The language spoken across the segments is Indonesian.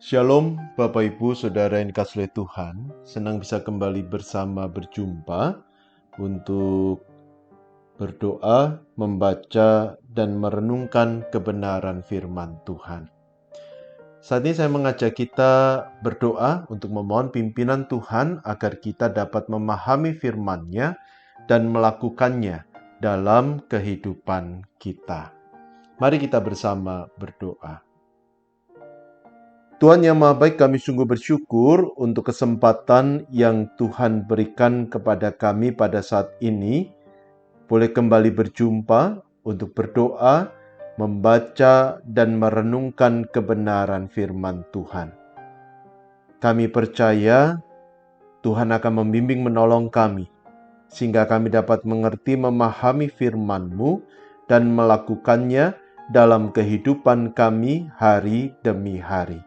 Shalom Bapak Ibu Saudara yang dikasihi oleh Tuhan. Senang bisa kembali berjumpa untuk berdoa, membaca, dan merenungkan kebenaran firman Tuhan. Saat ini saya mengajak kita berdoa untuk memohon pimpinan Tuhan agar kita dapat memahami firman-Nya dan melakukannya dalam kehidupan kita. Mari kita bersama berdoa. Tuhan yang Maha Baik, kami sungguh bersyukur untuk kesempatan yang Tuhan berikan kepada kami pada saat ini, boleh kembali berjumpa untuk berdoa, membaca, dan merenungkan kebenaran firman Tuhan. Kami percaya Tuhan akan membimbing menolong kami, sehingga kami dapat mengerti memahami firman-Mu dan melakukannya dalam kehidupan kami hari demi hari.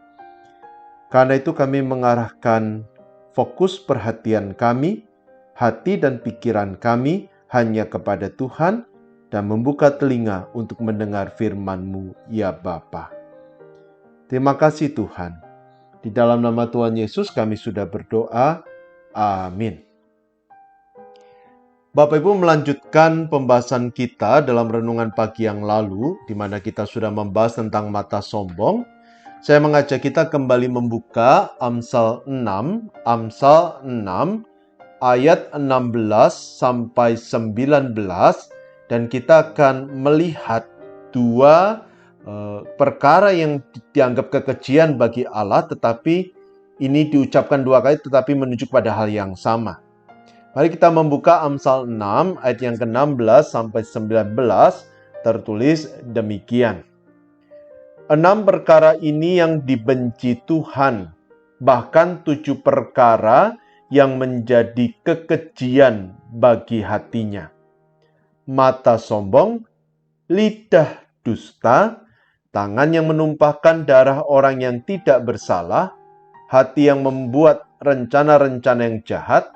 Karena itu kami mengarahkan fokus perhatian kami, hati dan pikiran kami hanya kepada Tuhan dan membuka telinga untuk mendengar firman-Mu, ya Bapa. Terima kasih Tuhan. Di dalam nama Tuhan Yesus kami sudah berdoa. Amin. Bapak Ibu, melanjutkan pembahasan kita dalam renungan pagi yang lalu, di mana kita sudah membahas tentang mata sombong. Saya mengajak kita kembali membuka Amsal 6 ayat 16 sampai 19, dan kita akan melihat dua perkara yang dianggap kekejian bagi Allah, tetapi ini diucapkan dua kali tetapi menunjuk pada hal yang sama. Mari kita membuka Amsal 6 ayat yang ke-16 sampai 19, tertulis demikian. 6 perkara ini yang dibenci Tuhan, bahkan 7 perkara yang menjadi kekejian bagi hatinya. Mata sombong, lidah dusta, tangan yang menumpahkan darah orang yang tidak bersalah, hati yang membuat rencana-rencana yang jahat,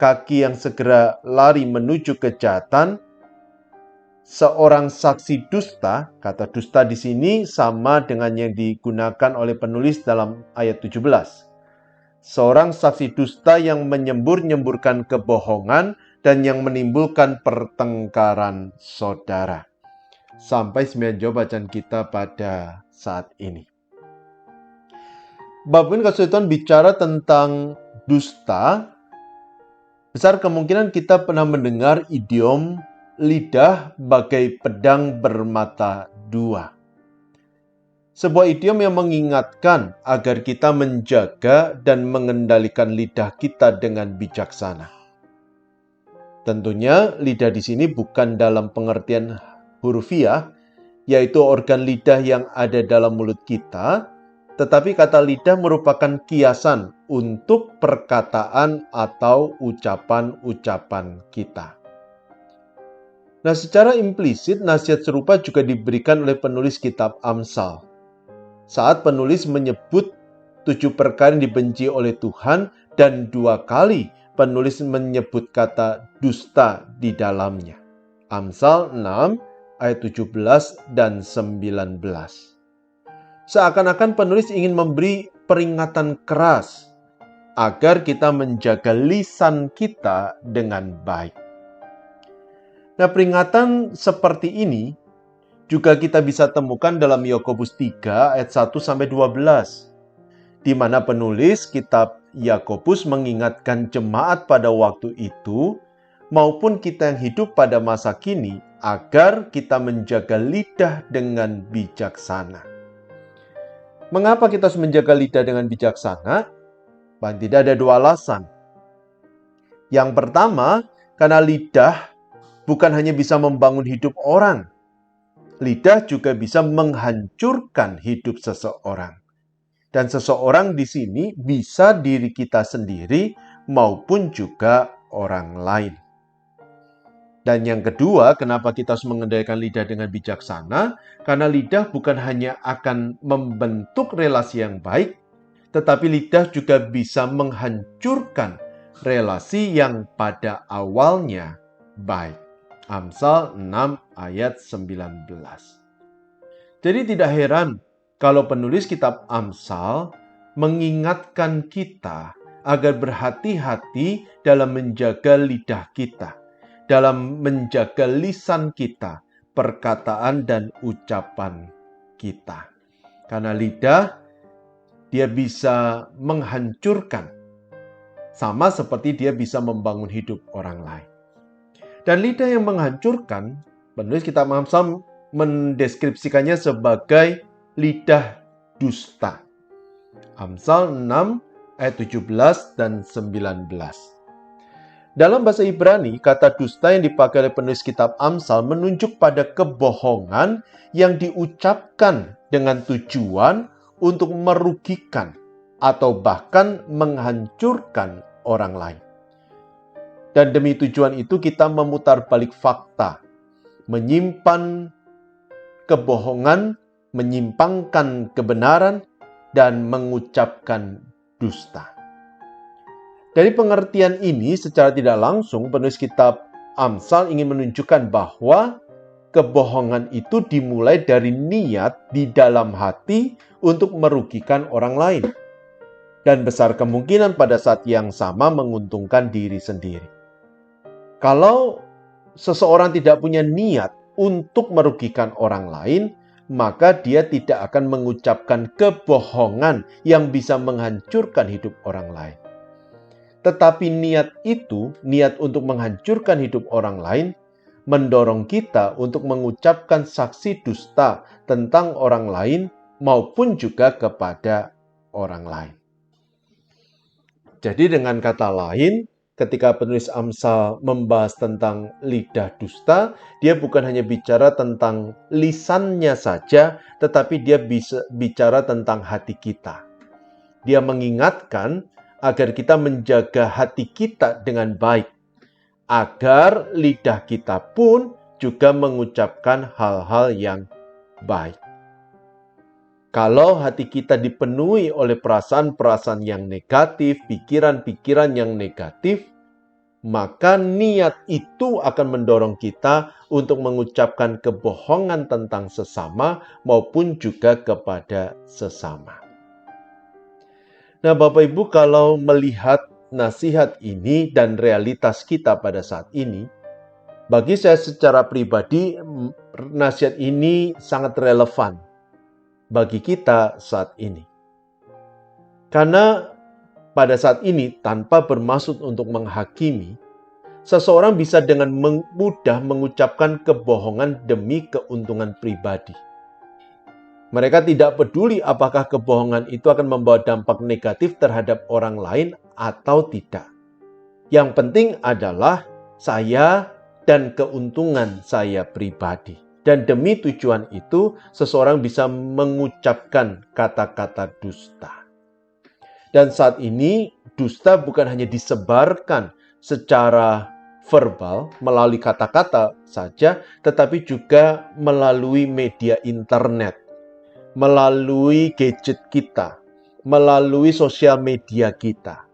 kaki yang segera lari menuju kejahatan, seorang saksi dusta. Kata dusta di sini sama dengan yang digunakan oleh penulis dalam ayat 17. Seorang saksi dusta yang menyembur-nyemburkan kebohongan dan yang menimbulkan pertengkaran saudara. Sampai 9 jawab bacaan kita pada saat ini. Bab ini kesulitan bicara tentang dusta. Besar kemungkinan kita pernah mendengar idiom lidah bagai pedang bermata dua. Sebuah idiom yang mengingatkan agar kita menjaga dan mengendalikan lidah kita dengan bijaksana. Tentunya lidah di sini bukan dalam pengertian hurufiah, yaitu organ lidah yang ada dalam mulut kita, tetapi kata lidah merupakan kiasan untuk perkataan atau ucapan-ucapan kita. Nah, secara implisit nasihat serupa juga diberikan oleh penulis kitab Amsal. Saat penulis menyebut 7 perkara yang dibenci oleh Tuhan, dan 2 kali penulis menyebut kata dusta di dalamnya. Amsal 6 ayat 17 dan 19. Seakan-akan penulis ingin memberi peringatan keras agar kita menjaga lisan kita dengan baik. Nah, peringatan seperti ini juga kita bisa temukan dalam Yakobus 3 ayat 1 sampai 12, di mana penulis kitab Yakobus mengingatkan jemaat pada waktu itu maupun kita yang hidup pada masa kini agar kita menjaga lidah dengan bijaksana. Mengapa kita harus menjaga lidah dengan bijaksana? Paling tidak ada 2 alasan. Yang pertama, karena lidah bukan hanya bisa membangun hidup orang, lidah juga bisa menghancurkan hidup seseorang. Dan seseorang di sini bisa diri kita sendiri maupun juga orang lain. Dan yang kedua, kenapa kita harus mengendalikan lidah dengan bijaksana? Karena lidah bukan hanya akan membentuk relasi yang baik, tetapi lidah juga bisa menghancurkan relasi yang pada awalnya baik. Amsal 6 ayat 19. Jadi tidak heran kalau penulis kitab Amsal mengingatkan kita agar berhati-hati dalam menjaga lidah kita, dalam menjaga lisan kita, perkataan dan ucapan kita. Karena lidah, dia bisa menghancurkan, sama seperti dia bisa membangun hidup orang lain. Dan lidah yang menghancurkan, penulis kitab Amsal mendeskripsikannya sebagai lidah dusta. Amsal 6 ayat 17 dan 19. Dalam bahasa Ibrani, kata dusta yang dipakai oleh penulis kitab Amsal menunjuk pada kebohongan yang diucapkan dengan tujuan untuk merugikan atau bahkan menghancurkan orang lain. Dan demi tujuan itu kita memutar balik fakta, menyimpan kebohongan, menyimpangkan kebenaran, dan mengucapkan dusta. Dari pengertian ini, secara tidak langsung, penulis kitab Amsal ingin menunjukkan bahwa kebohongan itu dimulai dari niat di dalam hati untuk merugikan orang lain. Dan besar kemungkinan pada saat yang sama menguntungkan diri sendiri. Kalau seseorang tidak punya niat untuk merugikan orang lain, maka dia tidak akan mengucapkan kebohongan yang bisa menghancurkan hidup orang lain. Tetapi niat itu, niat untuk menghancurkan hidup orang lain, mendorong kita untuk mengucapkan saksi dusta tentang orang lain maupun juga kepada orang lain. Jadi dengan kata lain, ketika penulis Amsal membahas tentang lidah dusta, dia bukan hanya bicara tentang lisannya saja, tetapi dia bisa bicara tentang hati kita. Dia mengingatkan agar kita menjaga hati kita dengan baik, agar lidah kita pun juga mengucapkan hal-hal yang baik. Kalau hati kita dipenuhi oleh perasaan-perasaan yang negatif, pikiran-pikiran yang negatif, maka niat itu akan mendorong kita untuk mengucapkan kebohongan tentang sesama maupun juga kepada sesama. Nah, Bapak Ibu, kalau melihat nasihat ini dan realitas kita pada saat ini, bagi saya secara pribadi, nasihat ini sangat relevan bagi kita saat ini. Karena pada saat ini, tanpa bermaksud untuk menghakimi, seseorang bisa dengan mudah mengucapkan kebohongan demi keuntungan pribadi. Mereka tidak peduli apakah kebohongan itu akan membawa dampak negatif terhadap orang lain atau tidak. Yang penting adalah saya dan keuntungan saya pribadi. Dan demi tujuan itu, seseorang bisa mengucapkan kata-kata dusta. Dan saat ini, dusta bukan hanya disebarkan secara verbal, melalui kata-kata saja, tetapi juga melalui media internet, melalui gadget kita, melalui sosial media kita.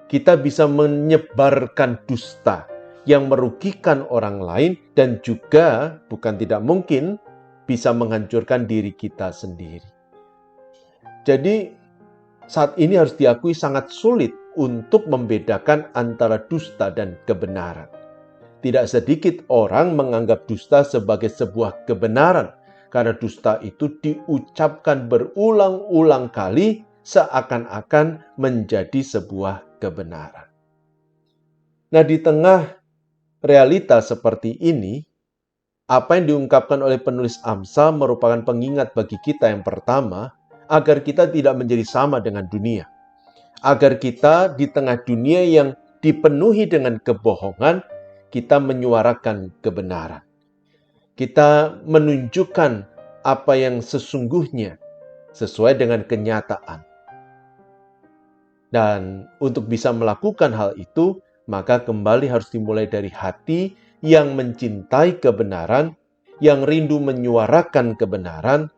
Kita bisa menyebarkan dusta yang merugikan orang lain dan juga bukan tidak mungkin bisa menghancurkan diri kita sendiri. Jadi saat ini harus diakui sangat sulit untuk membedakan antara dusta dan kebenaran. Tidak sedikit orang menganggap dusta sebagai sebuah kebenaran karena dusta itu diucapkan berulang-ulang kali seakan-akan menjadi sebuah kebenaran. Nah, di tengah realitas seperti ini, apa yang diungkapkan oleh penulis Amsal merupakan pengingat bagi kita yang pertama, agar kita tidak menjadi sama dengan dunia. Agar kita di tengah dunia yang dipenuhi dengan kebohongan, kita menyuarakan kebenaran. Kita menunjukkan apa yang sesungguhnya sesuai dengan kenyataan. Dan untuk bisa melakukan hal itu, maka kembali harus dimulai dari hati yang mencintai kebenaran, yang rindu menyuarakan kebenaran,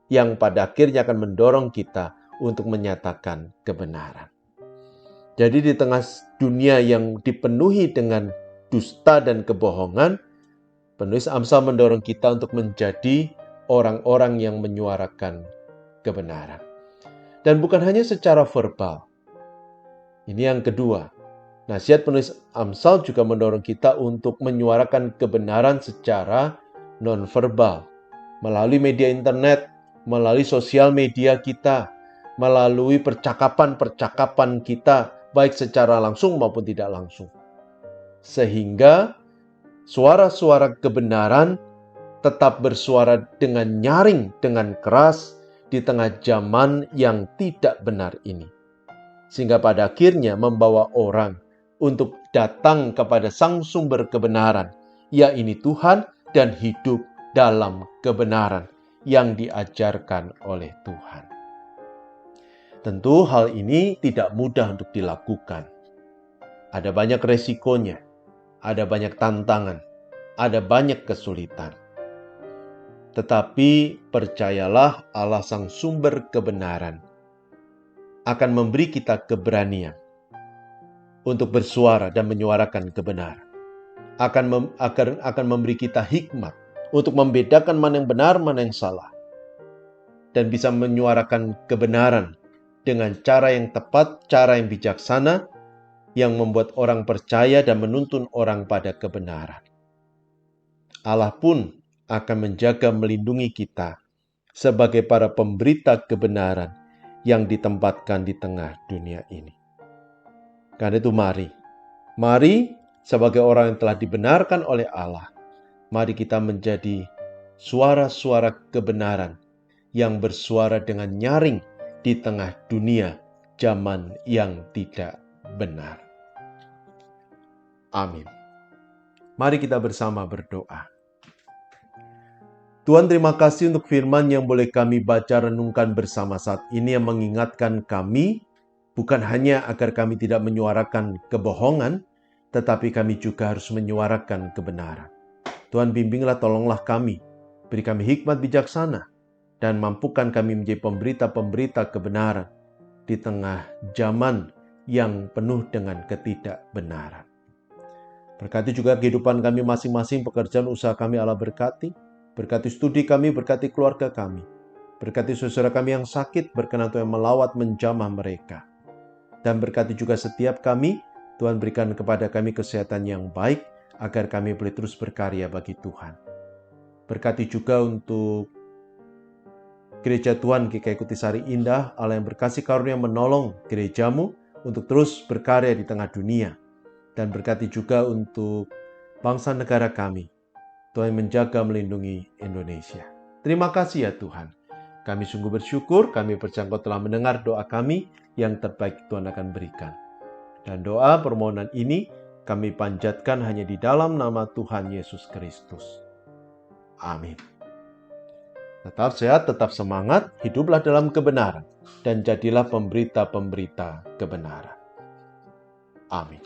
yang pada akhirnya akan mendorong kita untuk menyatakan kebenaran. Jadi di tengah dunia yang dipenuhi dengan dusta dan kebohongan, penulis Amsal mendorong kita untuk menjadi orang-orang yang menyuarakan kebenaran. Dan bukan hanya secara verbal. Ini yang kedua. Nasihat penulis Amsal juga mendorong kita untuk menyuarakan kebenaran secara non-verbal. Melalui media internet, melalui sosial media kita, melalui percakapan-percakapan kita, baik secara langsung maupun tidak langsung. Sehingga suara-suara kebenaran tetap bersuara dengan nyaring, dengan keras di tengah zaman yang tidak benar ini. Sehingga pada akhirnya membawa orang untuk datang kepada sang sumber kebenaran, yaitu Tuhan, dan hidup dalam kebenaran yang diajarkan oleh Tuhan. Tentu hal ini tidak mudah untuk dilakukan. Ada banyak resikonya, ada banyak tantangan, ada banyak kesulitan. Tetapi percayalah, Allah sang sumber kebenaran akan memberi kita keberanian untuk bersuara dan menyuarakan kebenaran. Akan memberi kita hikmat untuk membedakan mana yang benar, mana yang salah. Dan bisa menyuarakan kebenaran dengan cara yang tepat, cara yang bijaksana, yang membuat orang percaya dan menuntun orang pada kebenaran. Allah pun akan menjaga melindungi kita sebagai para pemberita kebenaran yang ditempatkan di tengah dunia ini. Karena itu mari sebagai orang yang telah dibenarkan oleh Allah, mari kita menjadi suara-suara kebenaran yang bersuara dengan nyaring di tengah dunia zaman yang tidak benar. Amin. Mari kita bersama berdoa. Tuhan, terima kasih untuk firman yang boleh kami baca renungkan bersama saat ini, yang mengingatkan kami bukan hanya agar kami tidak menyuarakan kebohongan, tetapi kami juga harus menyuarakan kebenaran. Tuhan, bimbinglah, tolonglah kami, beri kami hikmat bijaksana, dan mampukan kami menjadi pemberita-pemberita kebenaran di tengah zaman yang penuh dengan ketidakbenaran. Berkati juga kehidupan kami masing-masing, pekerjaan usaha kami Allah berkati. Berkati studi kami, berkati keluarga kami. Berkati saudara kami yang sakit, berkenan Tuhan melawat menjamah mereka. Dan berkati juga setiap kami, Tuhan berikan kepada kami kesehatan yang baik, agar kami boleh terus berkarya bagi Tuhan. Berkati juga untuk Gereja Tuhan GKI Kutisari Indah, Allah yang berkasih karunia menolong gerejamu untuk terus berkarya di tengah dunia. Dan berkati juga untuk bangsa negara kami, Tuhan menjaga melindungi Indonesia. Terima kasih ya Tuhan. Kami sungguh bersyukur, kami percaya Engkau telah mendengar doa kami, yang terbaik Tuhan akan berikan. Dan doa permohonan ini kami panjatkan hanya di dalam nama Tuhan Yesus Kristus. Amin. Tetap sehat, tetap semangat, hiduplah dalam kebenaran, dan jadilah pemberita-pemberita kebenaran. Amin.